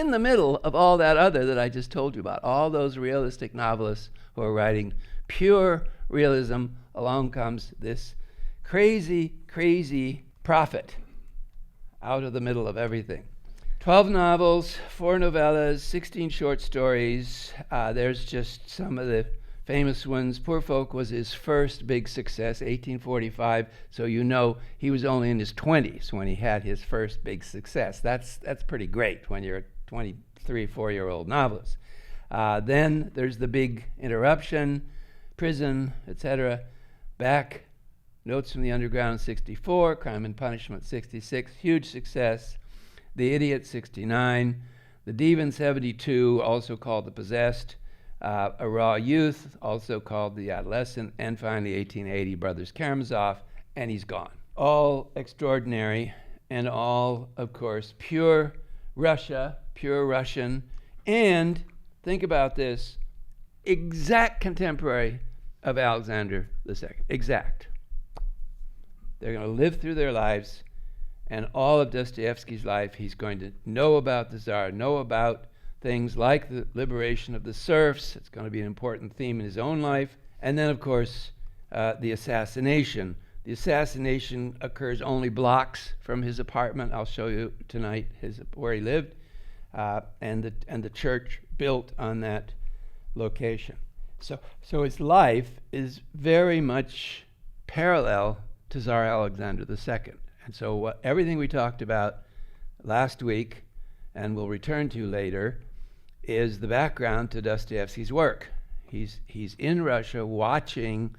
in the middle of all that other that I just told you about, all those realistic novelists who are writing pure realism, along comes this crazy, crazy prophet out of the middle of everything. 12 novels, 4 novellas, 16 short stories. There's just some of the famous ones. Poor Folk was his first big success, 1845. So you know he was only in his 20s when he had his first big success. That's pretty great when you're a 23, 4-year-old novelist. Then there's The Big Interruption, Prison, etc. Back, Notes from the Underground, 64. Crime and Punishment, 66. Huge success. The Idiot, 69. The Devin, 72, also called The Possessed. A Raw Youth, also called The Adolescent. And finally, 1880, Brothers Karamazov, and he's gone. All extraordinary, and all, of course, pure Russia, pure Russian, and, think about this, exact contemporary of Alexander II. Exact. They're going to live through their lives, and all of Dostoevsky's life, he's going to know about the Tsar, know about things like the liberation of the serfs. It's going to be an important theme in his own life. And then, of course, the assassination. The assassination occurs only blocks from his apartment. I'll show you tonight where he lived, and the church built on that location. So his life is very much parallel to Tsar Alexander II. And so everything we talked about last week, and we'll return to later, is the background to Dostoevsky's work. He's in Russia watching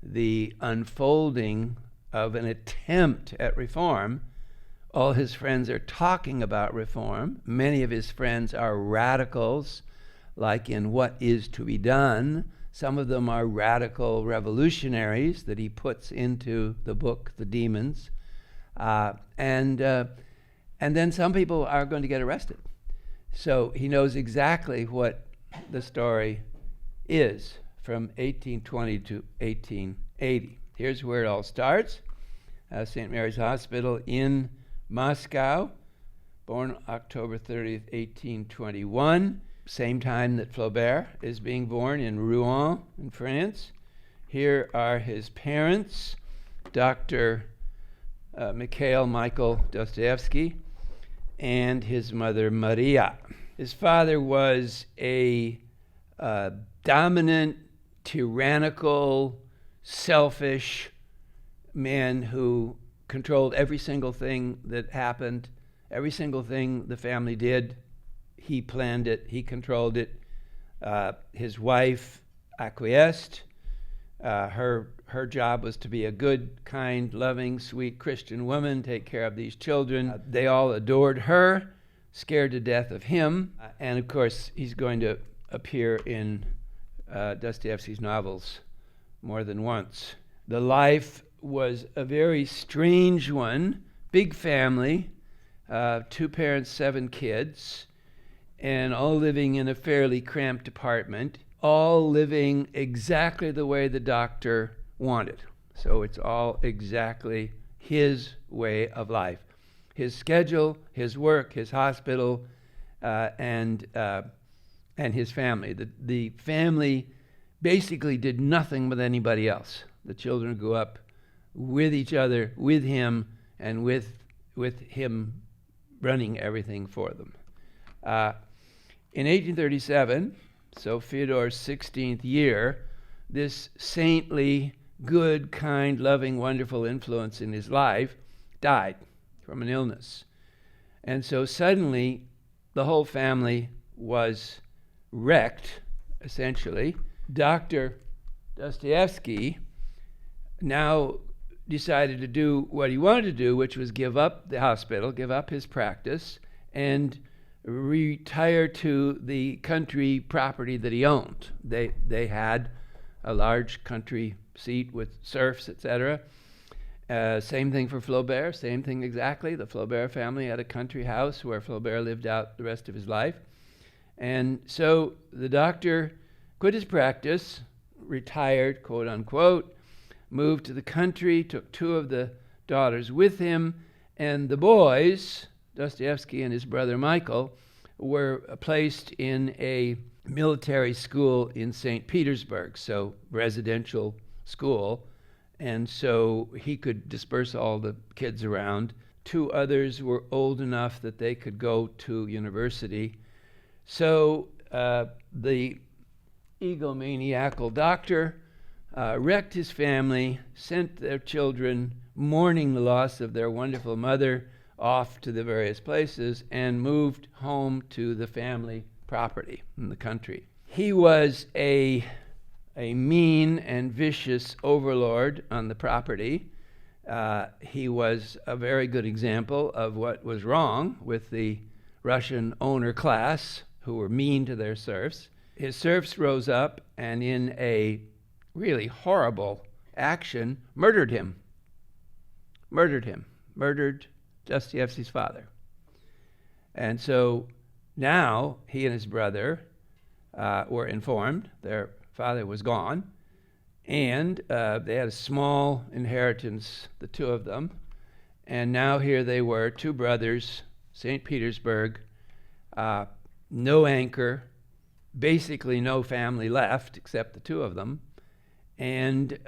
the unfolding of an attempt at reform. All his friends are talking about reform. Many of his friends are radicals, like in What Is to Be Done. Some of them are radical revolutionaries that he puts into the book, The Demons. And then some people are going to get arrested. So he knows exactly what the story is from 1820 to 1880. Here's where it all starts. St. Mary's Hospital in Moscow, born October 30th, 1821. Same time that Flaubert is being born in Rouen in France. Here are his parents, Dr. Mikhail Michael Dostoevsky, and his mother, Maria. His father was a dominant, tyrannical, selfish man who controlled every single thing that happened, every single thing the family did. He planned it, he controlled it. His wife acquiesced. Her job was to be a good, kind, loving, sweet Christian woman, take care of these children. They all adored her, scared to death of him. And of course, he's going to appear in Dostoevsky's novels more than once. The life was a very strange one. Big family, 2 parents, 7 kids, and all living in a fairly cramped apartment, all living exactly the way the doctor wanted. So it's all exactly his way of life. His schedule, his work, his hospital, and his family. The family basically did nothing with anybody else. The children grew up with each other, with him, and with him running everything for them. In 1837, so Fyodor's 16th year, this saintly, good, kind, loving, wonderful influence in his life died from an illness. And so suddenly, the whole family was wrecked, essentially. Dr. Dostoevsky now decided to do what he wanted to do, which was give up the hospital, give up his practice, and retire to the country property that he owned. They had a large country seat with serfs, etc. Same thing for Flaubert, same thing exactly. The Flaubert family had a country house where Flaubert lived out the rest of his life. And so the doctor quit his practice, retired, quote unquote, moved to the country, took 2 of the daughters with him, and the boys, Dostoevsky and his brother Michael, were placed in a military school in St. Petersburg, so residential school, and so he could disperse all the kids around. 2 others were old enough that they could go to university. So the egomaniacal doctor wrecked his family, sent their children, mourning the loss of their wonderful mother, off to the various places, and moved home to the family property in the country. He was a mean and vicious overlord on the property. He was a very good example of what was wrong with the Russian owner class, who were mean to their serfs. His serfs rose up and, in a really horrible action, murdered him. Murdered Dostoevsky's father. And so now he and his brother were informed their father was gone, and they had a small inheritance, the 2 of them, and now here they were, 2 brothers, St. Petersburg, no anchor, basically no family left except the 2 of them, and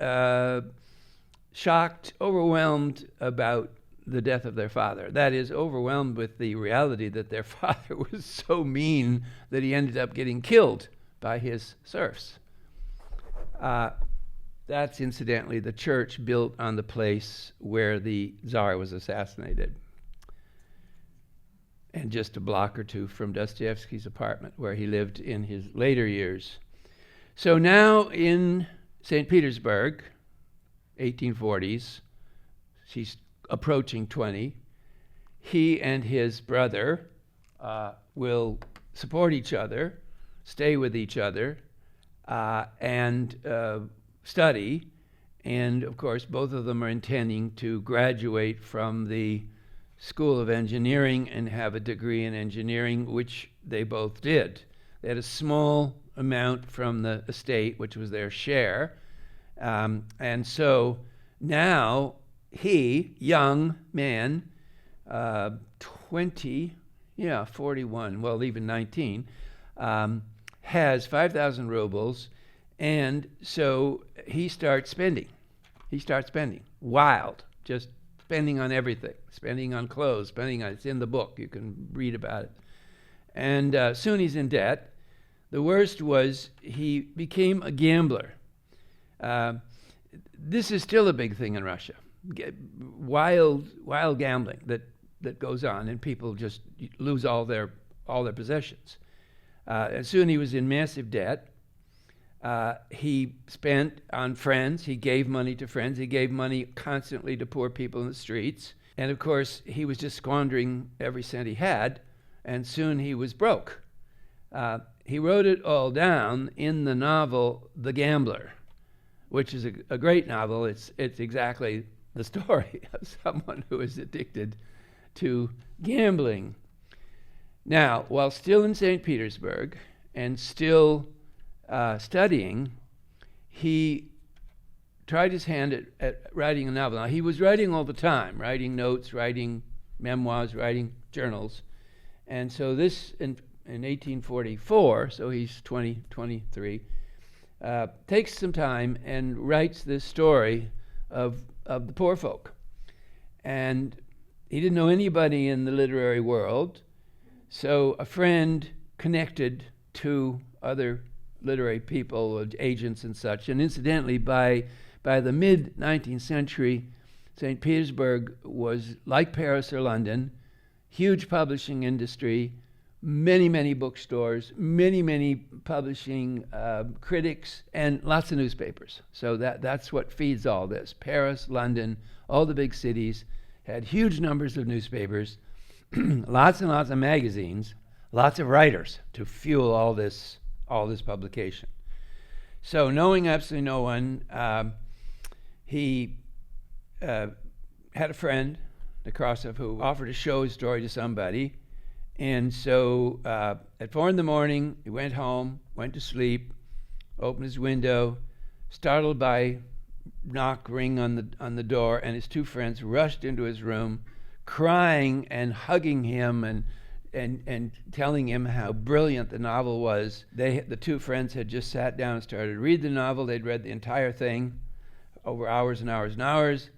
shocked, overwhelmed about the death of their father. That is, overwhelmed with the reality that their father was so mean that he ended up getting killed by his serfs. That's incidentally the church built on the place where the Tsar was assassinated, and just a block or 2 from Dostoevsky's apartment where he lived in his later years. So now in St. Petersburg, 1840s, he's approaching 20, he and his brother will support each other, stay with each other, and study. And of course, both of them are intending to graduate from the School of Engineering and have a degree in engineering, which they both did. They had a small amount from the estate, which was their share. And so now he, young man, 41, well, even 19, has 5,000 rubles, and so he starts spending. Wild, just spending on everything, spending on clothes, spending on, it's in the book, you can read about it. And soon he's in debt. The worst was he became a gambler. This is still a big thing in Russia. Wild gambling that goes on, and people just lose all their possessions. And soon he was in massive debt. He spent on friends. He gave money to friends. He gave money constantly to poor people in the streets. And of course, he was just squandering every cent he had, and soon he was broke. He wrote it all down in the novel The Gambler, which is a great novel. It's exactly the story of someone who is addicted to gambling. Now, while still in St. Petersburg and still studying, he tried his hand at writing a novel. Now, he was writing all the time, writing notes, writing memoirs, writing journals. And so this, in 1844, so he's 23, takes some time and writes this story of the poor folk. And he didn't know anybody in the literary world, so a friend connected to other literary people, agents and such. And incidentally, by the mid-19th century, St. Petersburg was like Paris or London, huge publishing industry, many bookstores, many publishing critics, and lots of newspapers. So that's what feeds all this. Paris, London, all the big cities had huge numbers of newspapers, lots and lots of magazines, lots of writers to fuel all this publication. So knowing absolutely no one, he had a friend, Nekrasov, who offered to show his story to somebody. And so at 4 a.m, he went home, went to sleep, opened his window, startled by ring on the door, and his 2 friends rushed into his room, crying and hugging him and and telling him how brilliant the novel was. The two friends had just sat down and started to read the novel. They'd read the entire thing over hours and hours and hours.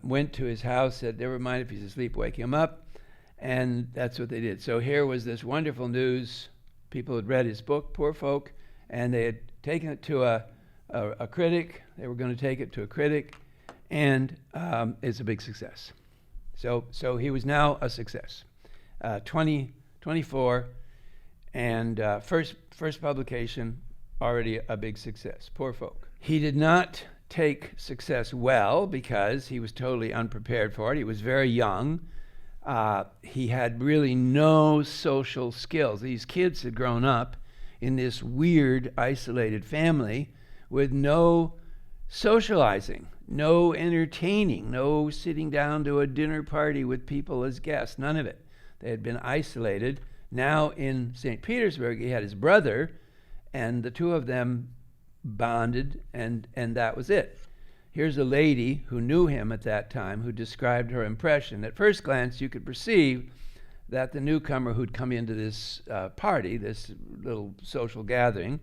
Went to his house, said, never mind, if he's asleep, wake him up. And that's what they did. So here was this wonderful news. People had read his book, poor folk, and they had taken it to a critic. They were going to take it to a critic, and it's a big success. So he was now a success. 24, and first publication, already a big success. Poor folk. He did not take success well because he was totally unprepared for it. He was very young. He had really no social skills. These kids had grown up in this weird, isolated family with no socializing, no entertaining, no sitting down to a dinner party with people as guests, none of it. They had been isolated. Now in St. Petersburg, he had his brother, and the two of them bonded, and that was it. Here's a lady who knew him at that time who described her impression. At first glance, you could perceive that the newcomer who'd come into this party, this little social gathering,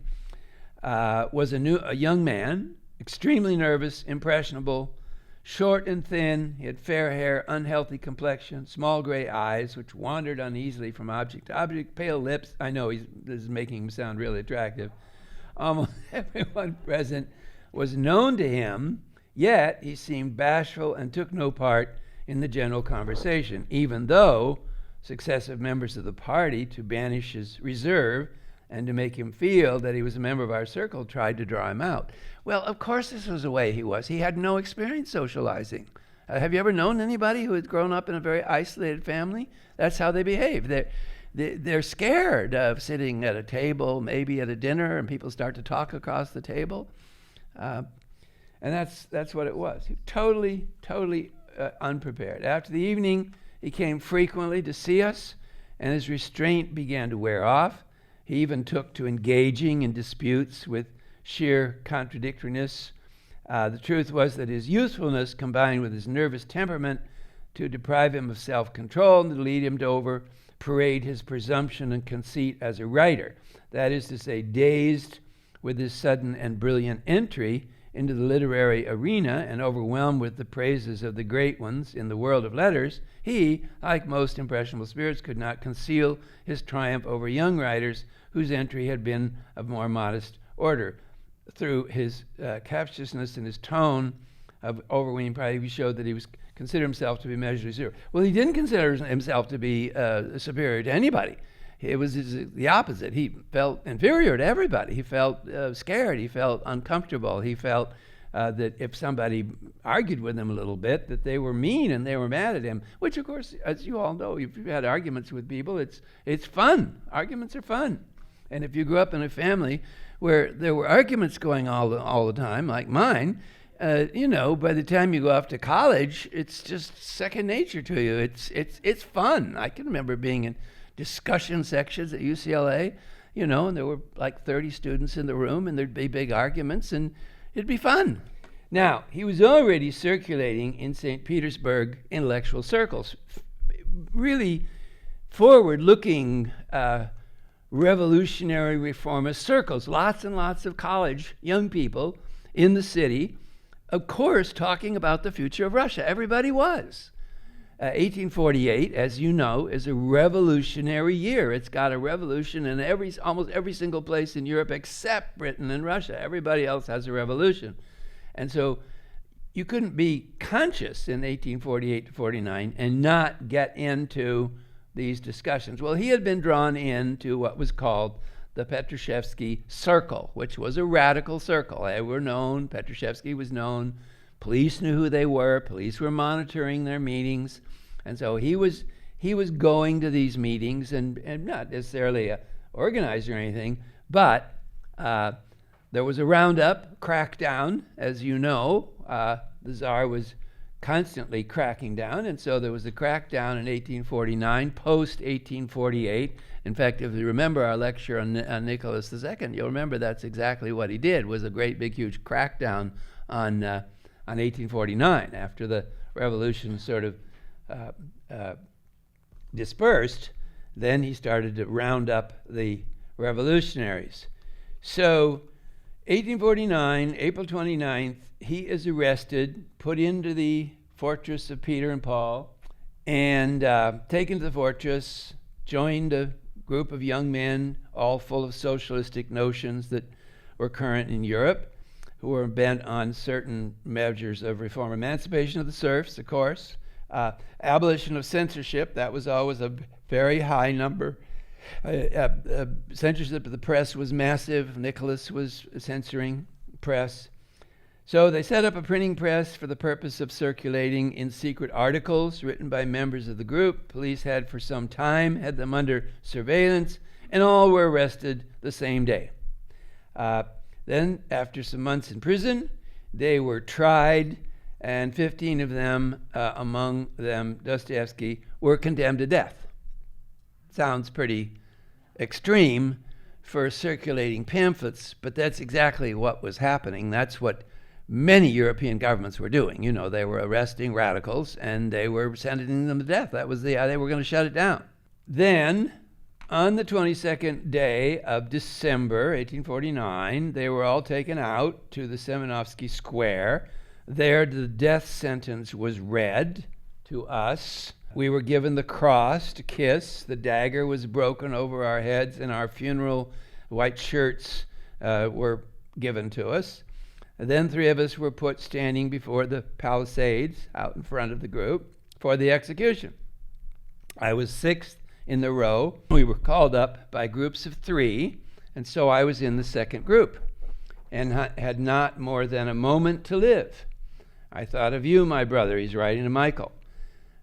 was a young man, extremely nervous, impressionable, short and thin. He had fair hair, unhealthy complexion, small gray eyes, which wandered uneasily from object to object, pale lips. I know this is making him sound really attractive. Almost everyone present was known to him, yet he seemed bashful and took no part in the general conversation, even though successive members of the party, to banish his reserve and to make him feel that he was a member of our circle, tried to draw him out. Well, of course this was the way he was. He had no experience socializing. Have you ever known anybody who had grown up in a very isolated family? That's how they behave. They're scared of sitting at a table, maybe at a dinner, and people start to talk across the table. And that's what it was. Totally unprepared. After the evening, he came frequently to see us, and his restraint began to wear off. He even took to engaging in disputes with sheer contradictoriness. The truth was that his youthfulness combined with his nervous temperament to deprive him of self-control and to lead him to over-parade his presumption and conceit as a writer. That is to say, dazed with his sudden and brilliant entry into the literary arena and overwhelmed with the praises of the great ones in the world of letters, he, like most impressionable spirits, could not conceal his triumph over young writers whose entry had been of more modest order. Through his captiousness and his tone of overweening pride, he showed that he considered himself to be measurably superior. Well, he didn't consider himself to be superior to anybody. It was the opposite. He felt inferior to everybody. He felt scared. He felt uncomfortable. He felt that if somebody argued with him a little bit, that they were mean and they were mad at him, which, of course, as you all know, if you've had arguments with people, it's fun. Arguments are fun. And if you grew up in a family where there were arguments going all the time, like mine, by the time you go off to college, it's just second nature to you. It's fun. I can remember being in discussion sections at UCLA, and there were like 30 students in the room, and there'd be big arguments, and it'd be fun. Now, he was already circulating in St. Petersburg intellectual circles, really forward-looking revolutionary reformist circles, lots and lots of college young people in the city, of course, talking about the future of Russia. Everybody was. 1848, as you know, is a revolutionary year. It's got a revolution in almost every single place in Europe except Britain and Russia. Everybody else has a revolution. And so you couldn't be conscious in 1848 to 49 and not get into these discussions. Well, he had been drawn into what was called the Petrushevsky Circle, which was a radical circle. They were known, Petrushevsky was known, police knew who they were, police were monitoring their meetings, and so he was going to these meetings and not necessarily an organizer or anything, but there was a roundup, crackdown, as you know. The Tsar was constantly cracking down, and so there was a crackdown in 1849, post-1848. In fact, if you remember our lecture on Nicholas II, you'll remember that's exactly what he did, was a great big huge crackdown on 1849 after the revolution sort of dispersed. then he started to round up the revolutionaries. So 1849, April 29th, he is arrested, put into the fortress of Peter and Paul, and taken to the fortress, joined a group of young men, all full of socialistic notions that were current in Europe, who were bent on certain measures of reform. Emancipation of the serfs, of course. Abolition of censorship, that was always a very high number. Censorship of the press was massive. Nicholas was censoring press. So they set up a printing press for the purpose of circulating in secret articles written by members of the group. Police had for some time had them under surveillance, and all were arrested the same day. Then, after some months in prison, they were tried, and 15 of them, among them Dostoevsky, were condemned to death. Sounds pretty extreme for circulating pamphlets, but that's exactly what was happening. That's what many European governments were doing. You know, they were arresting radicals and they were sentencing them to death. That was they were going to shut it down. Then, on the 22nd day of December, 1849, they were all taken out to the Semenovsky Square. There, the death sentence was read to us. We were given the cross to kiss. The dagger was broken over our heads, and our funeral white shirts were given to us. And then 3 of us were put standing before the palisades out in front of the group for the execution. I was 6th in the row. We were called up by groups of 3, and so I was in the second group and had not more than a moment to live. I thought of you, my brother, he's writing to Michael,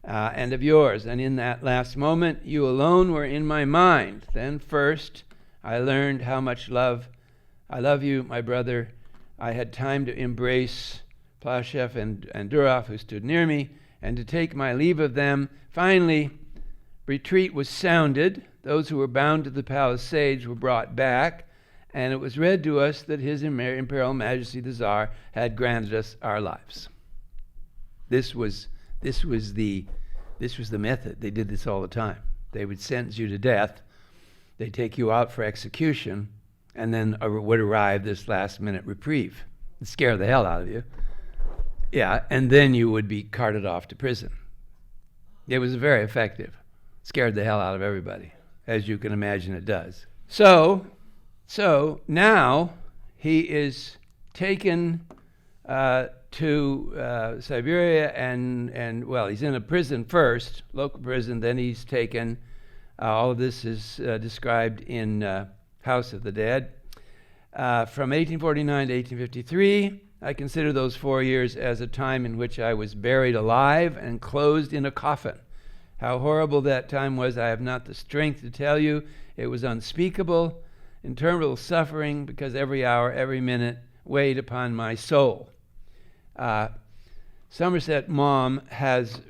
and of yours, and in that last moment, you alone were in my mind. Then first, I learned how much I love you, my brother. I had time to embrace Plashev and Durov, who stood near me, and to take my leave of them. Finally, retreat was sounded. Those who were bound to the palisades were brought back, and it was read to us that His Imperial Majesty the Tsar had granted us our lives. This was the method. They did this all the time. They would sentence you to death. They'd take you out for execution, and then would arrive this last-minute reprieve. It'd scare the hell out of you. Yeah, and then you would be carted off to prison. It was very effective. Scared the hell out of everybody, as you can imagine it does. So now he is taken to Siberia, and well, he's in a prison first, local prison, then he's taken. All of this is described in House of the Dead. From 1849 to 1853, I consider those 4 years as a time in which I was buried alive and closed in a coffin. How horrible that time was, I have not the strength to tell you. It was unspeakable, interminable suffering, because every hour, every minute weighed upon my soul. Somerset Maugham has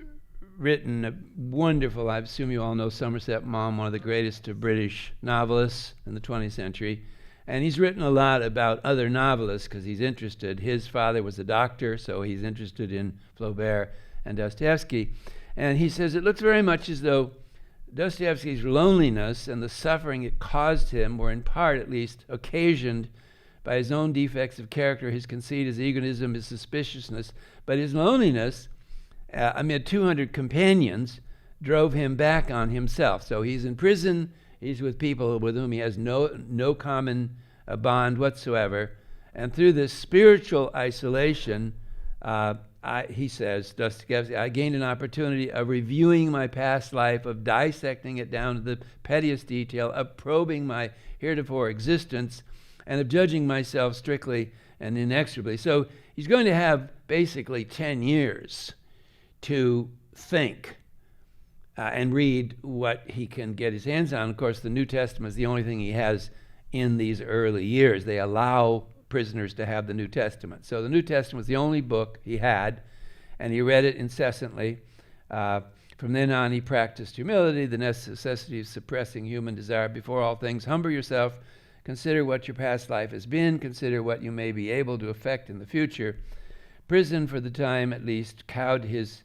written a wonderful, I assume you all know Somerset Maugham, one of the greatest of British novelists in the 20th century. And he's written a lot about other novelists because he's interested. His father was a doctor, so he's interested in Flaubert and Dostoevsky. And he says it looks very much as though Dostoevsky's loneliness and the suffering it caused him were in part, at least, occasioned by his own defects of character, his conceit, his egotism, his suspiciousness. But his loneliness, amid 200 companions, drove him back on himself. So he's in prison, he's with people with whom he has no common bond whatsoever. And through this spiritual isolation, he says, Dostoevsky, I gained an opportunity of reviewing my past life, of dissecting it down to the pettiest detail, of probing my heretofore existence, and of judging myself strictly and inexorably. So he's going to have basically 10 years to think and read what he can get his hands on. Of course, the New Testament is the only thing he has in these early years. They allow prisoners to have the New Testament. So the New Testament was the only book he had, and he read it incessantly. From then on, he practiced humility, the necessity of suppressing human desire. Before all things, humble yourself. Consider what your past life has been. Consider what you may be able to effect in the future. Prison, for the time at least, cowed his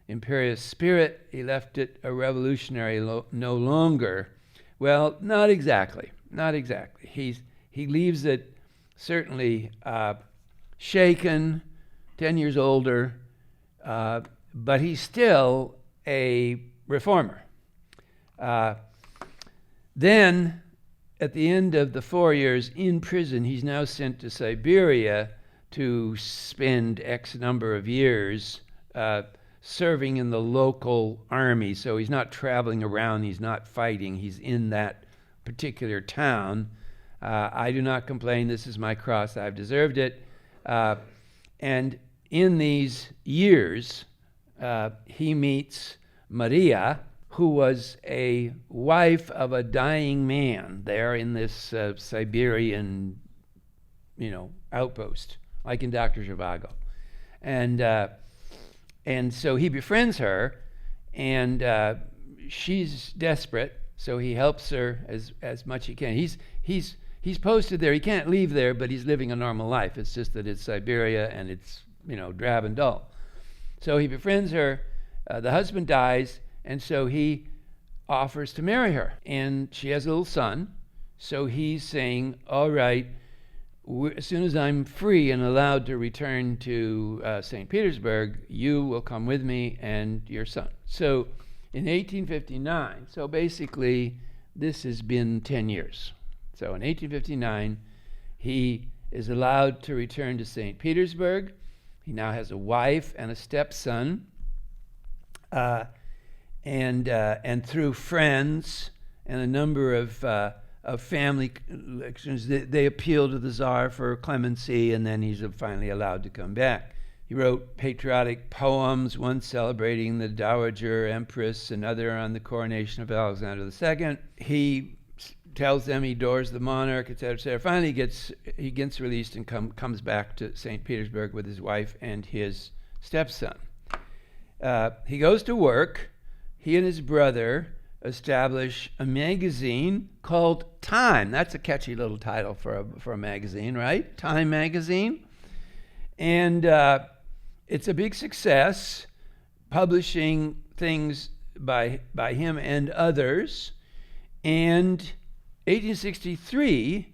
imperious spirit. He left it a revolutionary no longer. Well, not exactly. Not exactly. He leaves it certainly shaken, 10 years older, but he's still a reformer. Then, at the end of the 4 years in prison, he's now sent to Siberia to spend X number of years serving in the local army. So he's not traveling around, he's not fighting, he's in that particular town. I do not complain, this is my cross, I've deserved it. And in these years, he meets Maria, who was a wife of a dying man there in this Siberian, outpost, like in Dr. Zhivago. And so he befriends her, and she's desperate, so he helps her as much as he can. He's posted there. He can't leave there, but he's living a normal life. It's just that it's Siberia and it's drab and dull. So he befriends her. The husband dies, and so he offers to marry her. And she has a little son. So he's saying, all right, as soon as I'm free and allowed to return to St. Petersburg, you will come with me and your son. So in 1859, so basically this has been 10 years. So in 1859, he is allowed to return to St. Petersburg. He now has a wife and a stepson. And through friends and a number of family connections, they appeal to the Tsar for clemency, and then he's finally allowed to come back. He wrote patriotic poems, one celebrating the Dowager Empress, another on the coronation of Alexander II. He tells them he adores the monarch, etc., etc. Finally, he gets released and comes back to St. Petersburg with his wife and his stepson. He goes to work. He and his brother establish a magazine called Time. That's a catchy little title for a magazine, right? Time magazine. And it's a big success, publishing things by him and others. And 1863,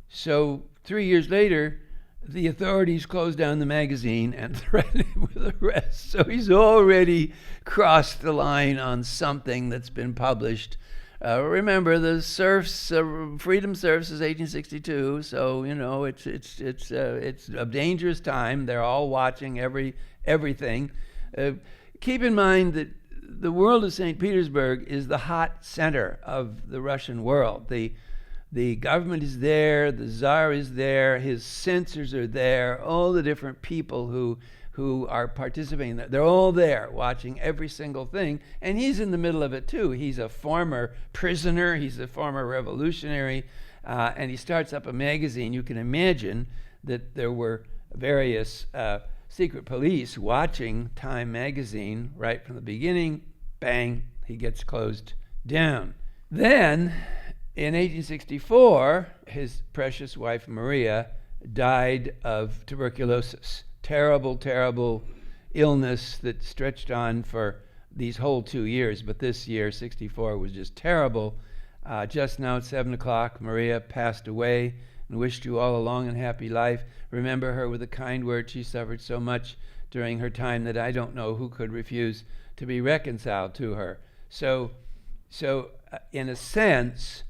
so 3 years later, the authorities closed down the magazine and threatened him with arrest. So he's already crossed the line on something that's been published. Remember, the serfs, freedom serfs is 1862, so it's a dangerous time. They're all watching everything. Keep in mind that the world of St. Petersburg is the hot center of the Russian world. The government is there, the Tsar is there, his censors are there, all the different people who are participating, they're all there watching every single thing, and he's in the middle of it too. He's a former prisoner, he's a former revolutionary, and he starts up a magazine. You can imagine that there were various secret police watching Time magazine right from the beginning. Bang, he gets closed down. Then, in 1864, his precious wife Maria died of tuberculosis. Terrible, terrible illness that stretched on for these whole 2 years, but this year, 64, was just terrible. Just now at 7 o'clock, Maria passed away and wished you all a long and happy life. Remember her with a kind word. She suffered so much during her time that I don't know who could refuse to be reconciled to her. So in a sense,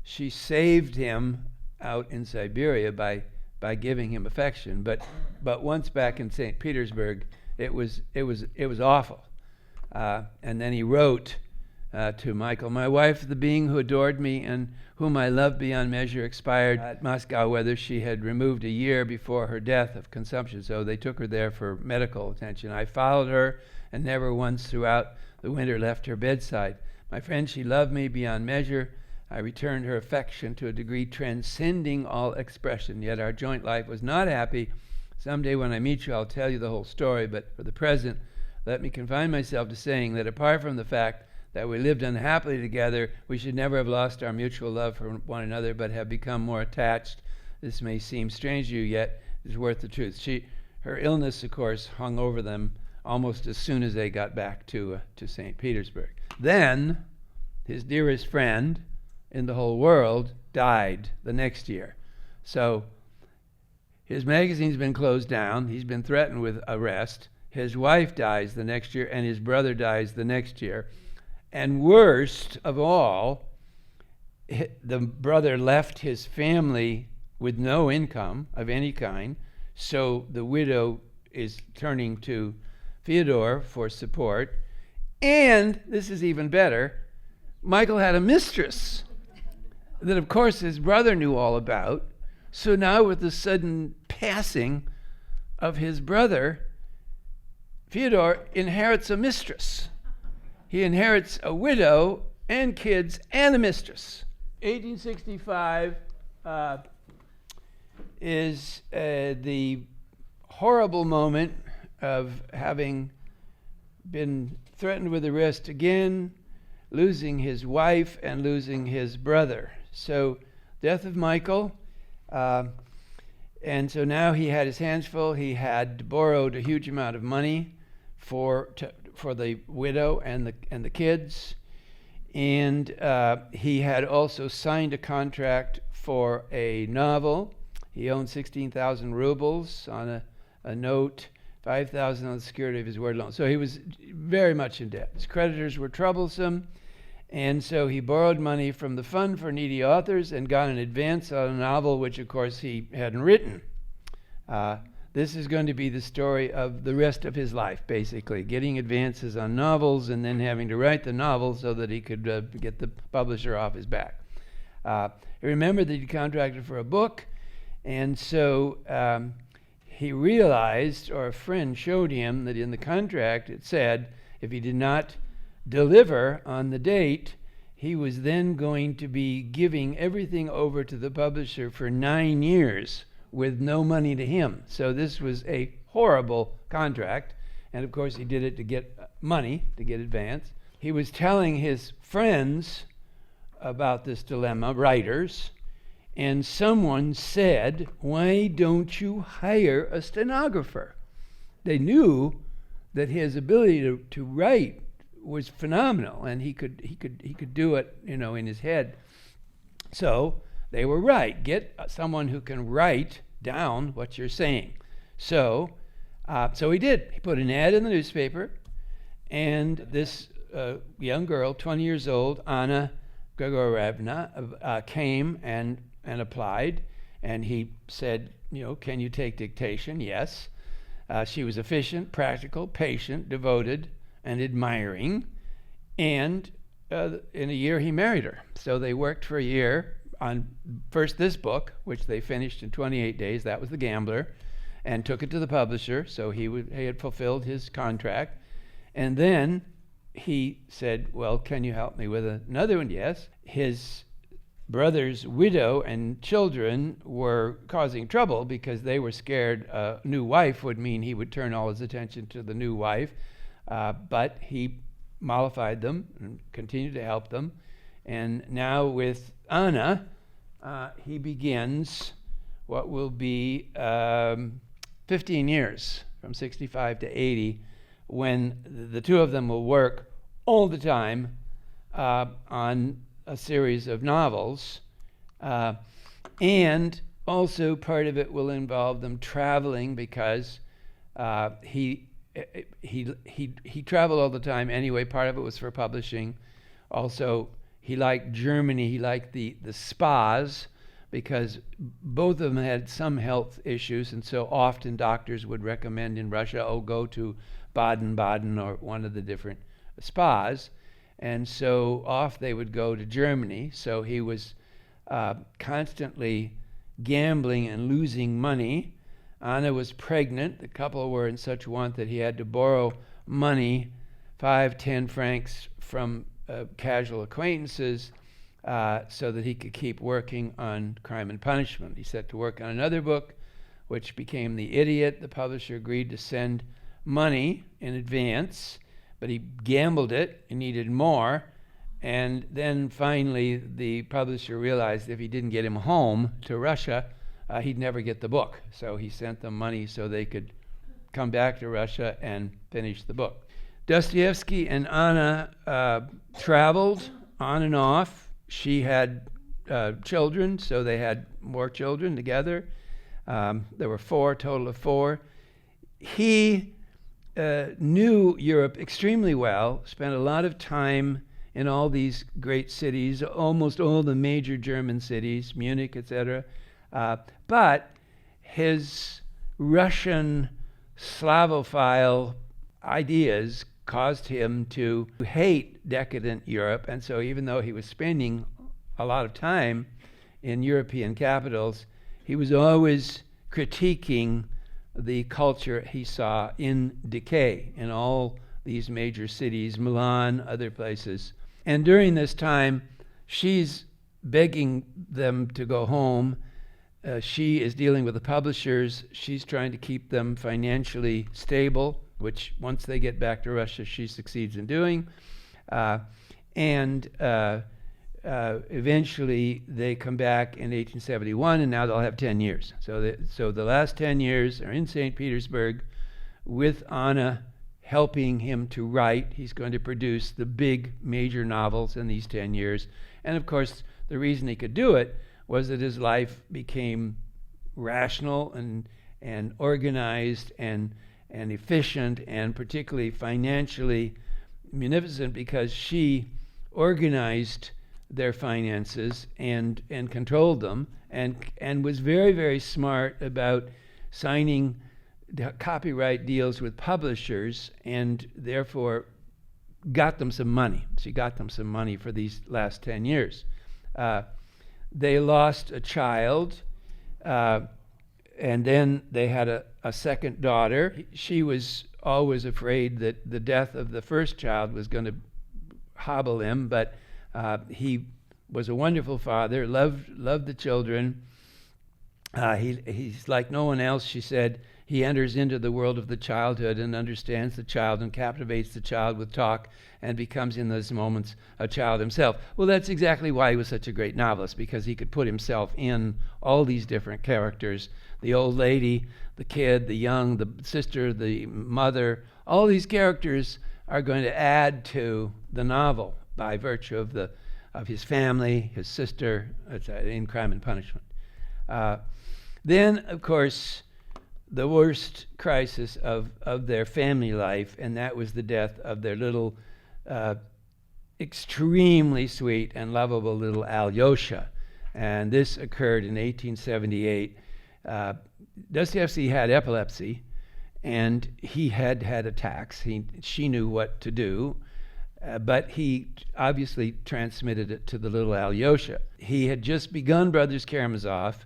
she saved him out in Siberia by giving him affection, but once back in St. Petersburg, it was awful. And then he wrote to Michael, my wife, the being who adored me and whom I loved beyond measure, expired at Moscow, whether she had removed a year before her death of consumption. So they took her there for medical attention. I followed her and never once throughout the winter left her bedside. My friend, she loved me beyond measure. I returned her affection to a degree transcending all expression, yet our joint life was not happy. Someday when I meet you, I'll tell you the whole story, but for the present, let me confine myself to saying that apart from the fact that we lived unhappily together, we should never have lost our mutual love for one another, but have become more attached. This may seem strange to you, yet it is worth the truth. Her illness, of course, hung over them almost as soon as they got back to St. Petersburg. Then his dearest friend in the whole world died the next year. So his magazine's been closed down. He's been threatened with arrest. His wife dies the next year, and his brother dies the next year. And worst of all, the brother left his family with no income of any kind, so the widow is turning to Fyodor for support. And, this is even better, Michael had a mistress that, of course, his brother knew all about. So now with the sudden passing of his brother, Fyodor inherits a mistress. He inherits a widow and kids and a mistress. 1865 is the horrible moment of having been threatened with arrest again, losing his wife and losing his brother. So, death of Michael, and so now he had his hands full. He had borrowed a huge amount of money for the widow and the kids, and he had also signed a contract for a novel. He owned 16,000 rubles on a note, 5,000 on the security of his word loan. So he was very much in debt. His creditors were troublesome, and so he borrowed money from the Fund for Needy Authors and got an advance on a novel, which of course he hadn't written. This is going to be the story of the rest of his life, basically, getting advances on novels and then having to write the novel so that he could get the publisher off his back. He remembered that he contracted for a book, and so he realized, or a friend showed him, that in the contract it said if he did not deliver on the date, he was then going to be giving everything over to the publisher for 9 years with no money to him. So this was a horrible contract, and of course he did it to get money, to get advance. He was telling his friends about this dilemma, writers, and someone said, "Why don't you hire a stenographer?" They knew that his ability to write was phenomenal, and he could do it, in his head. So they were right. Get someone who can write down what you're saying. So he did. He put an ad in the newspaper, and this young girl, 20 years old, Anna Grigorievna, came and applied, and he said, "Can you take dictation?" Yes. She was efficient, practical, patient, devoted, and admiring, and in a year he married her. So they worked for a year on first this book, which they finished in 28 days. That was The Gambler, and took it to the publisher. So he had fulfilled his contract, and then he said, "Well, can you help me with another one?" Yes. His brother's widow and children were causing trouble because they were scared a new wife would mean he would turn all his attention to the new wife. But he mollified them and continued to help them. And now with Anna, he begins what will be 15 years, from 65 to 80, when the two of them will work all the time on a series of novels. And also part of it will involve them traveling, because he traveled all the time anyway. Part of it was for publishing. Also, he liked Germany. He liked the spas, because both of them had some health issues, and so often doctors would recommend in Russia, go to Baden-Baden or one of the different spas. And so off they would go to Germany. So he was constantly gambling and losing money. Anna was pregnant. The couple were in such want that he had to borrow money, 5-10 francs, from casual acquaintances, so that he could keep working on Crime and Punishment. He set to work on another book, which became The Idiot. The publisher agreed to send money in advance, but he gambled it and needed more. And then finally, the publisher realized if he didn't get him home to Russia, he'd never get the book. So he sent them money so they could come back to Russia and finish the book. Dostoevsky and Anna traveled on and off. She had children, so they had more children together. There were total of four. He knew Europe extremely well, spent a lot of time in all these great cities, almost all the major German cities, Munich, etc. But his Russian Slavophile ideas caused him to hate decadent Europe, and so even though he was spending a lot of time in European capitals, he was always critiquing the culture he saw in decay in all these major cities, Milan, other places. And during this time, she's begging them to go home. She is dealing with the publishers. She's trying to keep them financially stable, which once they get back to Russia, she succeeds in doing. Eventually, they come back in 1871, and now they'll have 10 years. So the last 10 years are in St. Petersburg with Anna helping him to write. He's going to produce the big major novels in these 10 years. And of course, the reason he could do it was that his life became rational and organized and efficient, and particularly financially munificent, because she organized their finances and controlled them, and was very, very smart about signing copyright deals with publishers, and therefore got them some money. She got them some money for these last 10 years. They lost a child, and then they had a second daughter. She was always afraid that the death of the first child was going to hobble him, but he was a wonderful father, loved the children. He's like no one else, she said. He enters into the world of the childhood and understands the child and captivates the child with talk and becomes in those moments a child himself. Well, that's exactly why he was such a great novelist, because he could put himself in all these different characters. The old lady, the kid, the young, the sister, the mother, all these characters are going to add to the novel by virtue of his family, his sister, in Crime and Punishment. Then, of course, the worst crisis of their family life, and that was the death of their little, extremely sweet and lovable little Alyosha. And this occurred in 1878. Dostoevsky had epilepsy, and he had attacks. She knew what to do, but he obviously transmitted it to the little Alyosha. He had just begun Brothers Karamazov,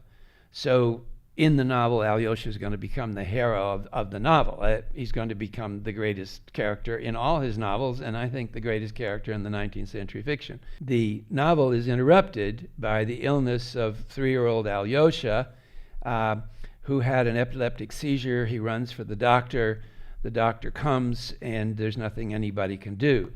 so in the novel, Alyosha is going to become the hero of the novel. He's going to become the greatest character in all his novels, and I think the greatest character in the 19th century fiction. The novel is interrupted by the illness of 3-year-old Alyosha, who had an epileptic seizure. He runs for the doctor. The doctor comes, and there's nothing anybody can do.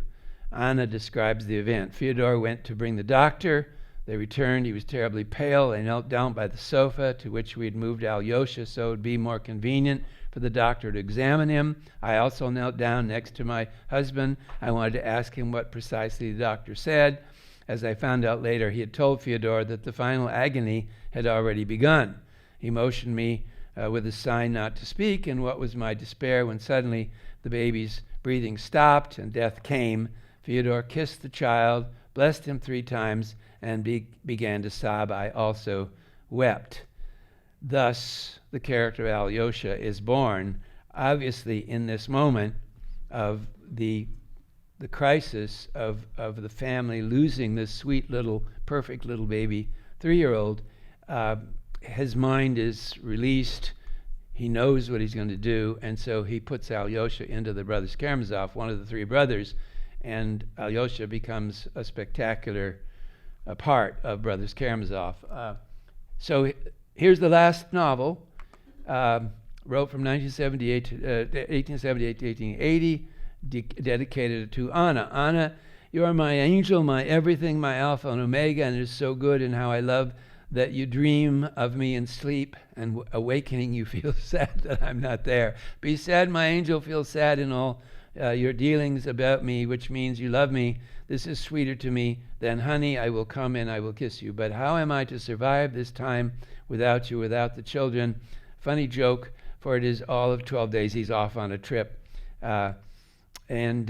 Anna describes the event. Fyodor went to bring the doctor. They returned. He was terribly pale. They knelt down by the sofa to which we had moved Alyosha so it would be more convenient for the doctor to examine him. I also knelt down next to my husband. I wanted to ask him what precisely the doctor said. As I found out later, he had told Fyodor that the final agony had already begun. He motioned me with a sign not to speak, and what was my despair when suddenly the baby's breathing stopped and death came. Fyodor kissed the child, blessed him 3 times, and began to sob. I also wept. Thus, the character of Alyosha is born, obviously in this moment of the crisis of the family losing this sweet little, perfect little baby 3-year-old. His mind is released. He knows what he's going to do, and so he puts Alyosha into the Brothers Karamazov, one of the 3 brothers, and Alyosha becomes a spectacular part of Brothers Karamazov. So here's the last novel, wrote from 1878 to 1880, dedicated to Anna. Anna, you are my angel, my everything, my alpha and omega, and it is so good, and how I love that you dream of me in sleep, and awakening you feel sad that I'm not there. Be sad, my angel, feel sad in all your dealings about me, which means you love me. This is sweeter to me than honey. I will come and I will kiss you. But how am I to survive this time without you, without the children? Funny joke, for it is all of 12 days he's off on a trip. And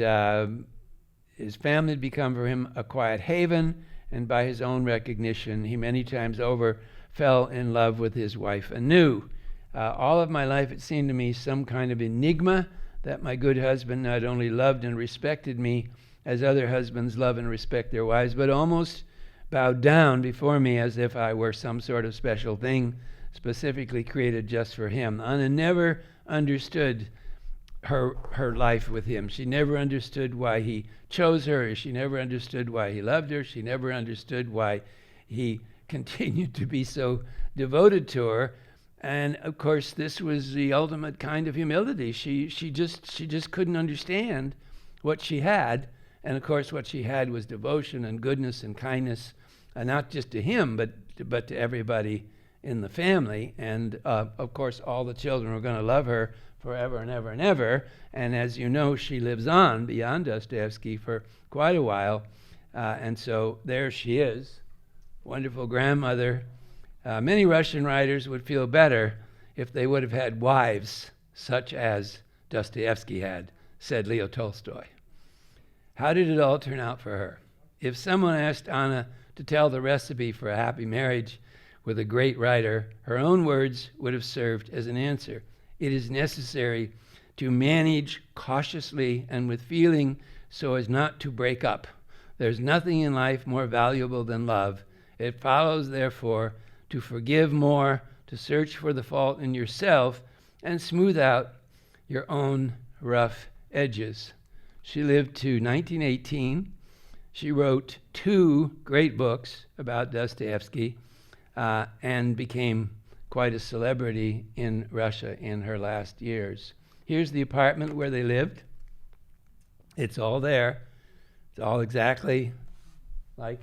his family had become for him a quiet haven, and by his own recognition, he many times over fell in love with his wife anew. All of my life, it seemed to me some kind of enigma that my good husband not only loved and respected me as other husbands love and respect their wives, but almost bowed down before me as if I were some sort of special thing specifically created just for him. Anna never understood her life with him. She never understood why he chose her. She never understood why he loved her. She never understood why he continued to be so devoted to her. And of course, this was the ultimate kind of humility. She just couldn't understand what she had. And of course, what she had was devotion and goodness and kindness, not just to him, but to everybody in the family. And of course, all the children were going to love her forever and ever and ever. And as you know, she lives on beyond Dostoevsky for quite a while. And so there she is, wonderful grandmother. Many Russian writers would feel better if they would have had wives such as Dostoevsky had, said Leo Tolstoy. How did it all turn out for her? If someone asked Anna to tell the recipe for a happy marriage with a great writer, her own words would have served as an answer. It is necessary to manage cautiously and with feeling so as not to break up. There's nothing in life more valuable than love. It follows, therefore, to forgive more, to search for the fault in yourself, and smooth out your own rough edges. She lived to 1918. She wrote 2 great books about Dostoevsky and became quite a celebrity in Russia in her last years. Here's the apartment where they lived. It's all there. It's all exactly like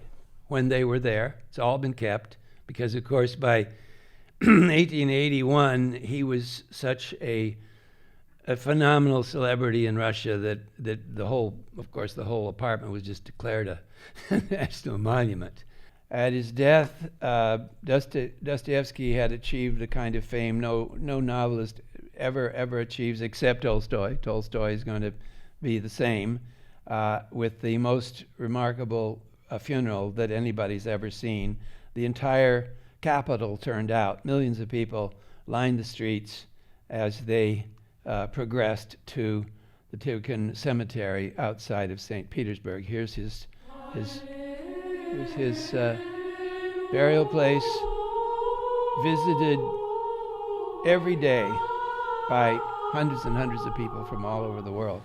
when they were there. It's all been kept because, of course, by 1881, he was such a phenomenal celebrity in Russia that the whole apartment was just declared a national monument. At his death, Dostoevsky had achieved a kind of fame no novelist ever achieves except Tolstoy. Tolstoy is going to be the same, with the most remarkable funeral that anybody's ever seen. The entire capital turned out. Millions of people lined the streets as they progressed to the Tikhon cemetery outside of St. Petersburg. Here's his burial place, visited every day by hundreds and hundreds of people from all over the world.